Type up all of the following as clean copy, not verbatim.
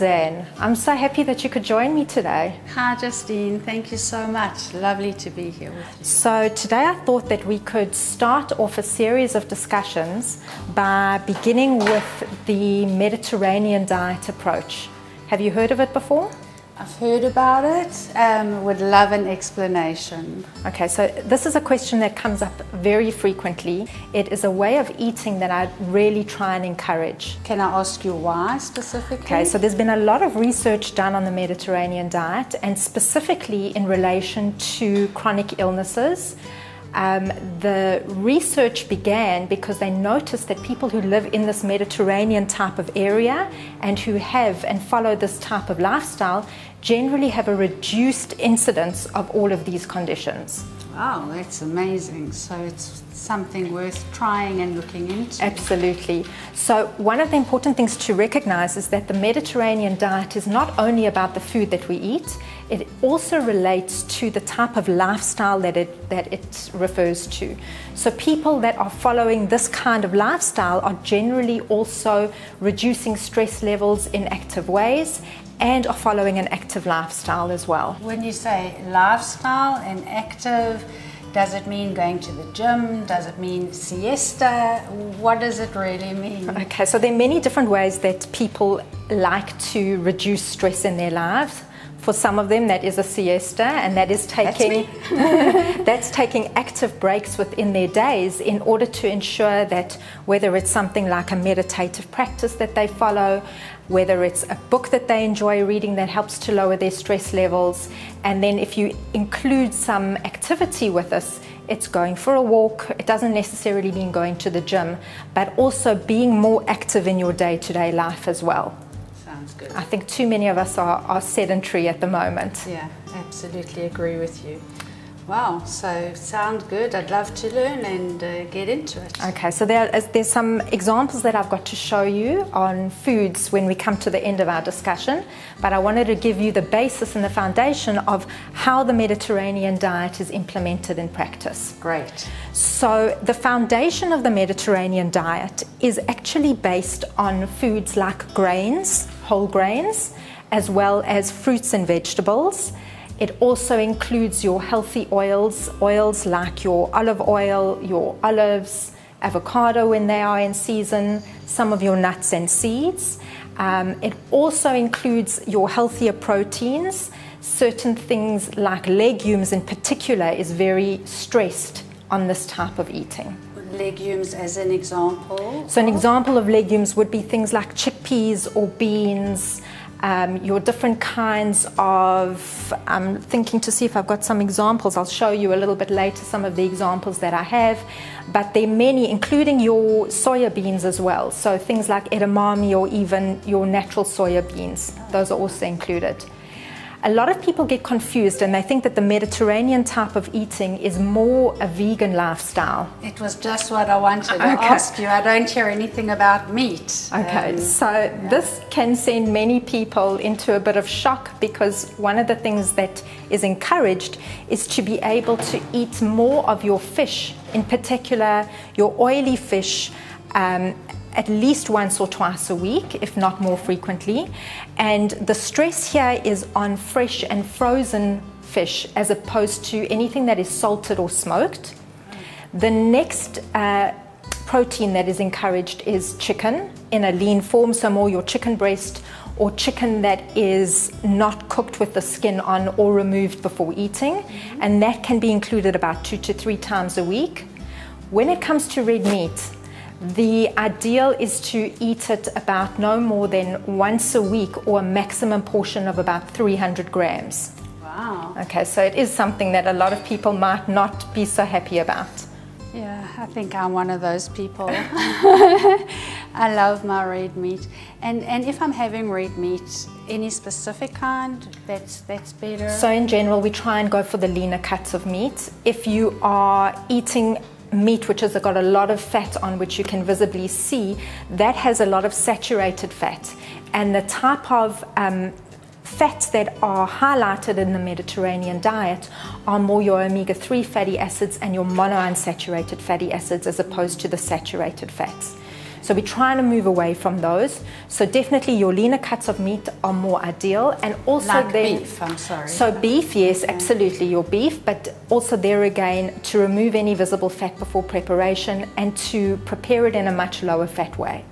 Roseanne. I'm so happy that you could join me today. Hi Justine, thank you so much. Lovely to be here with you. So today I thought that we could start off a series of discussions by beginning with the Mediterranean diet approach. Have you heard of it before? I've heard about it, would love an explanation. Okay, so this is a question that comes up very frequently. It is a way of eating that I really try and encourage. Can I ask you why specifically? Okay, so there's been a lot of research done on the Mediterranean diet, and specifically in relation to chronic illnesses. The research began because they noticed that people who live in this Mediterranean type of area and who have and follow this type of lifestyle generally have a reduced incidence of all of these conditions. Wow, that's amazing. So it's something worth trying and looking into. Absolutely. So one of the important things to recognize is that the Mediterranean diet is not only about the food that we eat, it also relates to the type of lifestyle that it refers to. So people that are following this kind of lifestyle are generally also reducing stress levels in active ways and are following an active lifestyle as well. When you say lifestyle and active, does it mean going to the gym? Does it mean siesta? What does it really mean? Okay, so there are many different ways that people like to reduce stress in their lives. For some of them, that is a siesta, and that is taking that's taking active breaks within their days in order to ensure that whether it's something like a meditative practice that they follow, whether it's a book that they enjoy reading that helps to lower their stress levels, and then if you include some activity with this, it's going for a walk. It doesn't necessarily mean going to the gym, but also being more active in your day-to-day life as well. Sounds good. I think too many of us are sedentary at the moment. Yeah, absolutely agree with you. Wow, so sounds good. I'd love to learn and get into it. Okay, so there's some examples that I've got to show you on foods when we come to the end of our discussion, but I wanted to give you the basis and the foundation of how the Mediterranean diet is implemented in practice. Great. So the foundation of the Mediterranean diet is actually based on foods like grains, whole grains, as well as fruits and vegetables. It also includes your healthy oils like your olive oil, your olives, avocado when they are in season, some of your nuts and seeds. It also includes your healthier proteins. Certain things like legumes in particular is very stressed on this type of eating. Legumes as an example? So an example of legumes would be things like chickpeas or beans, your different kinds of, I'm thinking to see if I've got some examples. I'll show you a little bit later some of the examples that I have, but there are many, including your soya beans as well. So things like edamame or even your natural soya beans, those are also included. A lot of people get confused and they think that the Mediterranean type of eating is more a vegan lifestyle. It was just what I wanted to ask you. I don't hear anything about meat. Okay, this can send many people into a bit of shock because one of the things that is encouraged is to be able to eat more of your fish, in particular your oily fish, at least once or twice a week, if not more frequently. And the stress here is on fresh and frozen fish as opposed to anything that is salted or smoked. The next protein that is encouraged is chicken in a lean form, so more your chicken breast or chicken that is not cooked with the skin on or removed before eating. And that can be included about 2 to 3 times a week. When it comes to red meat, the ideal is to eat it about no more than once a week or a maximum portion of about 300 grams. Wow. Okay, so it is something that a lot of people might not be so happy about. Yeah, I think I'm one of those people. I love my red meat. And if I'm having red meat, any specific kind that's better? So in general, we try and go for the leaner cuts of meat. If you are eating meat which has got a lot of fat on, which you can visibly see, that has a lot of saturated fat. And the type of fats that are highlighted in the Mediterranean diet are more your omega-3 fatty acids and your monounsaturated fatty acids as opposed to the saturated fats. So we're trying to move away from those. So definitely your leaner cuts of meat are more ideal, and also like then beef, I'm sorry. So beef, yes, absolutely, your beef, but also there again to remove any visible fat before preparation and to prepare it in a much lower fat way.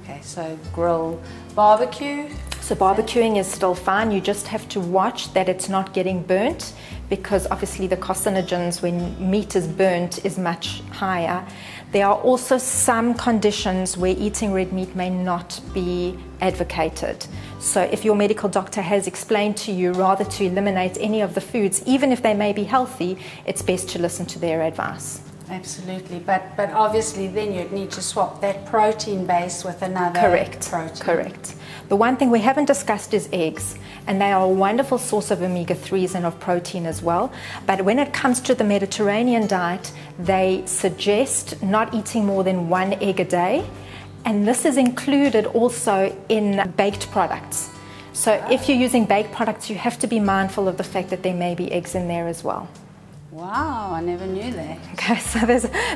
Okay, so grill, barbecue. So barbecuing is still fine. You just have to watch that it's not getting burnt, because obviously the carcinogens when meat is burnt is much higher. There are also some conditions where eating red meat may not be advocated. So if your medical doctor has explained to you rather to eliminate any of the foods, even if they may be healthy, it's best to listen to their advice. Absolutely, but obviously then you'd need to swap that protein base with another protein. Correct. The one thing we haven't discussed is eggs, and they are a wonderful source of omega-3s and of protein as well. But when it comes to the Mediterranean diet, they suggest not eating more than 1 egg a day, and this is included also in baked products. So if you're using baked products, you have to be mindful of the fact that there may be eggs in there as well. Wow, I never knew that. Okay, so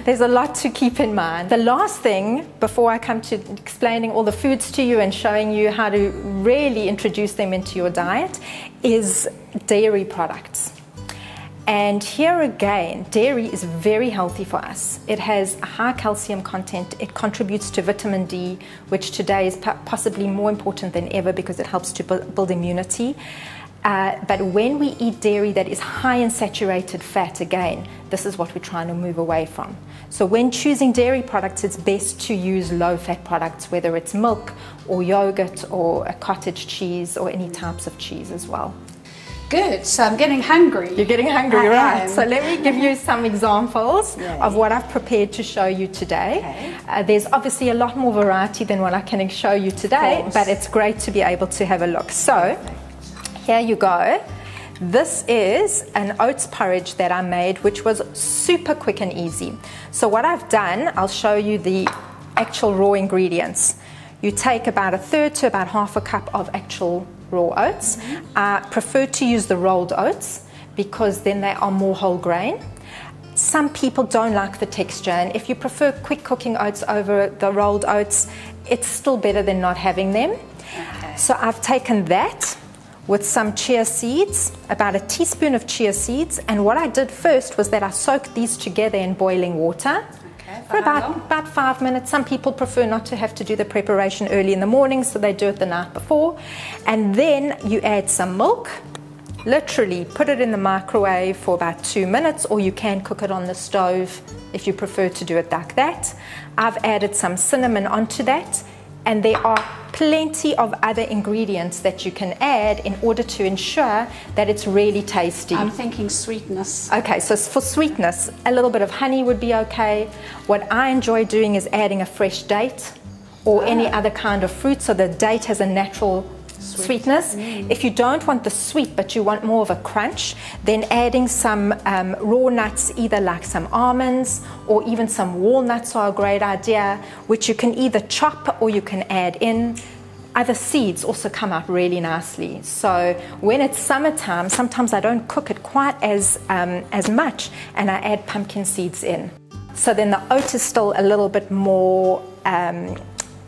there's a lot to keep in mind. The last thing, before I come to explaining all the foods to you and showing you how to really introduce them into your diet, is dairy products. And here again, dairy is very healthy for us. It has a high calcium content. It contributes to vitamin D, which today is possibly more important than ever because it helps to build immunity. But when we eat dairy that is high in saturated fat, again, this is what we're trying to move away from. So when choosing dairy products, it's best to use low-fat products, whether it's milk or yogurt or a cottage cheese or any types of cheese as well. Good, so I'm getting hungry. You're getting hungry, right? So let me give you some examples of what I've prepared to show you today. Okay. There's obviously a lot more variety than what I can show you today, but it's great to be able to have a look. So. Here you go. This is an oats porridge that I made, which was super quick and easy. So what I've done, I'll show you the actual raw ingredients. You take about 1/3 to about 1/2 cup of actual raw oats. I prefer to use the rolled oats because then they are more whole grain. Some people don't like the texture, and if you prefer quick cooking oats over the rolled oats, it's still better than not having them. Okay. So I've taken that with some chia seeds, about 1 teaspoon of chia seeds, and what I did first was that I soaked these together in boiling water for about 5 minutes. Some people prefer not to have to do the preparation early in the morning, so they do it the night before. And then you add some milk, literally put it in the microwave for about 2 minutes, or you can cook it on the stove if you prefer to do it like that. I've added some cinnamon onto that, and there are plenty of other ingredients that you can add in order to ensure that it's really tasty. I'm thinking sweetness. Okay, so for sweetness, a little bit of honey would be okay. What I enjoy doing is adding a fresh date or any other kind of fruit, so the date has a natural sweetness. If you don't want the sweet but you want more of a crunch, then adding some raw nuts, either like some almonds or even some walnuts are a great idea, which you can either chop or you can add in. Other seeds also come out really nicely. So when it's summertime, sometimes I don't cook it quite as much, and I add pumpkin seeds in. So then the oat is still a little bit more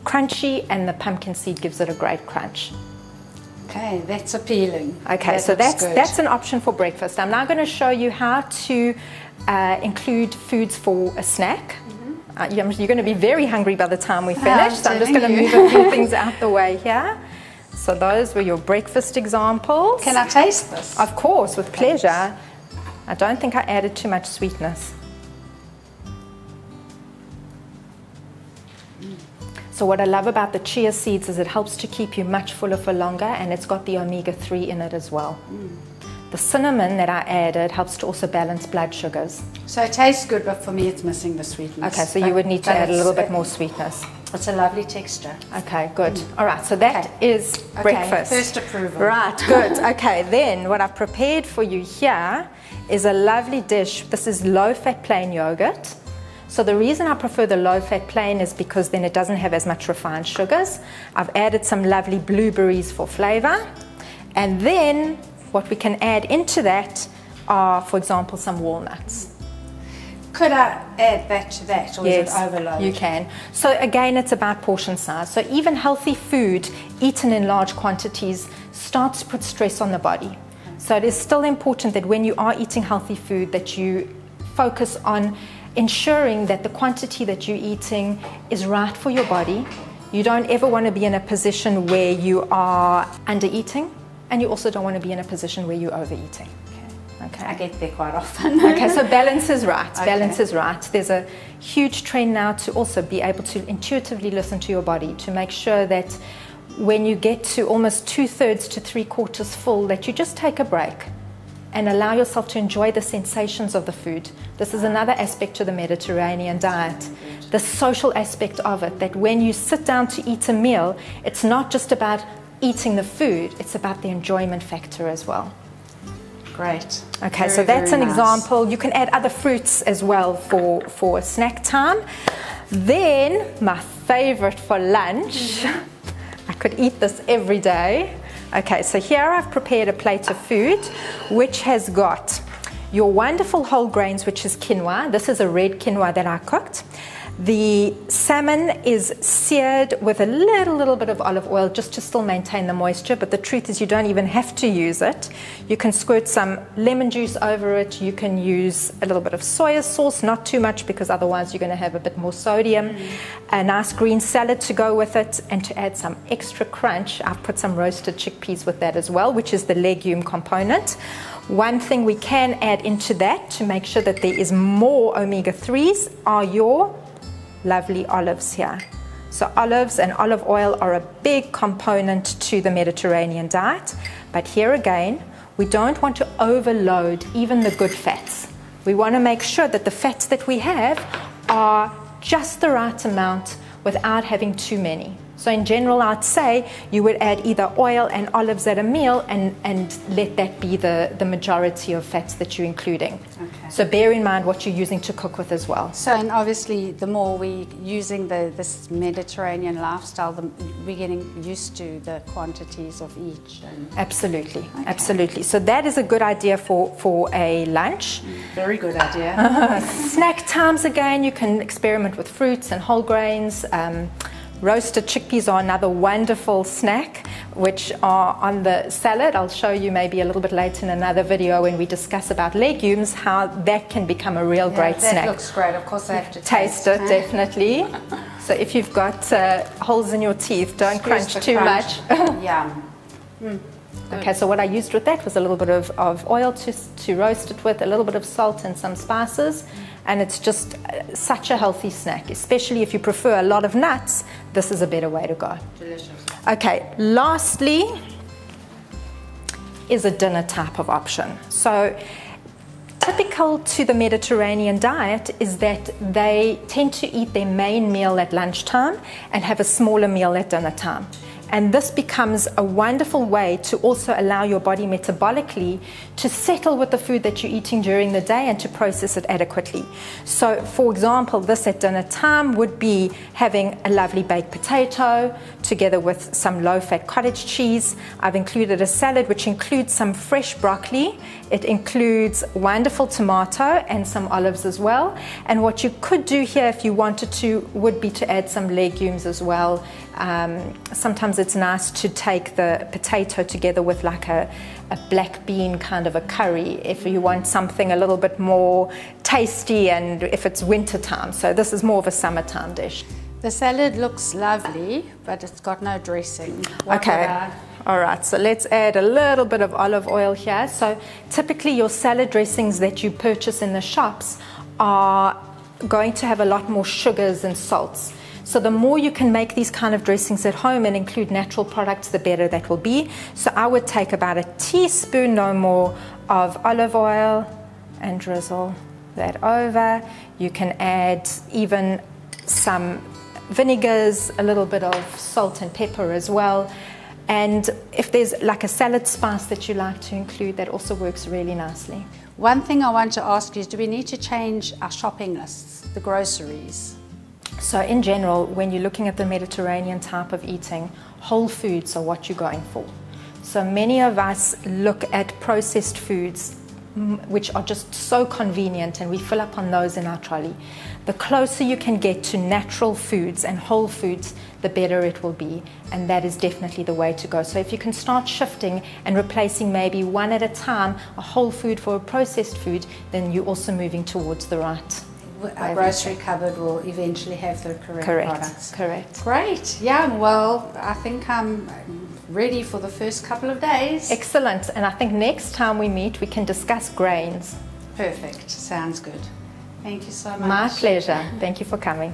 crunchy, and the pumpkin seed gives it a great crunch. Okay, that's appealing. Okay, so that's an option for breakfast. I'm now going to show you how to include foods for a snack. You're going to be very hungry by the time we finish, so I'm just going to move a few things out the way here. So those were your breakfast examples. Can I taste this? Of course, with pleasure. I don't think I added too much sweetness. So what I love about the chia seeds is it helps to keep you much fuller for longer, and it's got the omega-3 in it as well. The cinnamon that I added helps to also balance blood sugars. So it tastes good, but for me it's missing the sweetness. Okay, so you would need to add a little bit more sweetness. It's a lovely texture. Okay, good. All right, so that is breakfast. First approval. Right, good. Okay, then what I've prepared for you here is a lovely dish. This is low-fat plain yogurt. So the reason I prefer the low-fat plain is because then it doesn't have as much refined sugars. I've added some lovely blueberries for flavor. And then what we can add into that are, for example, some walnuts. Could I add that to that, or Yes, is it overload? you can. So again, it's about portion size. So even healthy food eaten in large quantities starts to put stress on the body. So it is still important that when you are eating healthy food that you focus on ensuring that the quantity that you're eating is right for your body. You don't ever want to be in a position where you are under eating, and you also don't want to be in a position where you're overeating. Okay. I get there quite often. Okay, so balance is right. Okay. Balance is right. There's a huge trend now to also be able to intuitively listen to your body, to make sure that when you get to almost 2/3 to 3/4 full, that you just take a break and allow yourself to enjoy the sensations of the food. This is another aspect to the Mediterranean diet, the social aspect of it, that when you sit down to eat a meal, it's not just about eating the food, it's about the enjoyment factor as well. Great. Okay, Very, so that's an very nice. example. You can add other fruits as well for snack time. Then, my favorite for lunch, I could eat this every day. Okay, so here I've prepared a plate of food which has got your wonderful whole grains, which is quinoa. This is a red quinoa that I cooked. The salmon is seared with a little bit of olive oil just to still maintain the moisture, but the truth is you don't even have to use it. You can squirt some lemon juice over it. You can use a little bit of soy sauce, not too much because otherwise you're going to have a bit more sodium. A nice green salad to go with it, and to add some extra crunch, I've put some roasted chickpeas with that as well, which is the legume component. One thing we can add into that to make sure that there is more omega-3s are your lovely olives here. So olives and olive oil are a big component to the Mediterranean diet, but here again, we don't want to overload even the good fats. We want to make sure that the fats that we have are just the right amount without having too many. So in general, I'd say you would add either oil and olives at a meal and let that be the majority of fats that you're including. Okay. So bear in mind what you're using to cook with as well. So, and obviously the more we're using this Mediterranean lifestyle, we're getting used to the quantities of each. Absolutely, Okay. absolutely. So that is a good idea for a lunch. Very good idea. Snack times again, you can experiment with fruits and whole grains. Roasted chickpeas are another wonderful snack, which are on the salad. I'll show you maybe a little bit later in another video when we discuss about legumes, how that can become a real great that snack. Looks great. Of course, I have to Taste it, definitely. So if you've got holes in your teeth, don't crunch too much. Yum. Okay, so what I used with that was a little bit of oil to roast it with, a little bit of salt and some spices, and it's just such a healthy snack, especially if you prefer a lot of nuts. This is a better way to go. Delicious. Okay, lastly is a dinner type of option. So typical to the Mediterranean diet is that they tend to eat their main meal at lunchtime and have a smaller meal at dinner time. And this becomes a wonderful way to also allow your body metabolically to settle with the food that you're eating during the day and to process it adequately. So, for example, this at dinner time would be having a lovely baked potato together with some low-fat cottage cheese. I've included a salad which includes some fresh broccoli. It includes wonderful tomato and some olives as well. And what you could do here if you wanted to would be to add some legumes as well. Sometimes it's nice to take the potato together with like a black bean kind of a curry if you want something a little bit more tasty and if it's winter time. So this is more of a summertime dish. The salad looks lovely, but it's got no dressing. Okay. All right, so let's add a little bit of olive oil here. So typically your salad dressings that you purchase in the shops are going to have a lot more sugars and salts. So the more you can make these kind of dressings at home and include natural products, the better that will be. So I would take about a teaspoon, no more, of olive oil and drizzle that over. You can add even some vinegars, a little bit of salt and pepper as well. And if there's like a salad spice that you like to include, that also works really nicely. One thing I want to ask you is, do we need to change our shopping lists, the groceries? So in general, when you're looking at the Mediterranean type of eating, whole foods are what you're going for. So many of us look at processed foods which are just so convenient, and we fill up on those in our trolley. The closer you can get to natural foods and whole foods, the better it will be, and that is definitely the way to go. So if you can start shifting and replacing maybe one at a time, a whole food for a processed food, then you're also moving towards the right. Our grocery cupboard will eventually have the correct products. Correct. Great. Yeah, well, I think I'm ready for the first couple of days. Excellent. And I think next time we meet, we can discuss grains. Perfect. Sounds good. Thank you so much. My pleasure. Thank you for coming.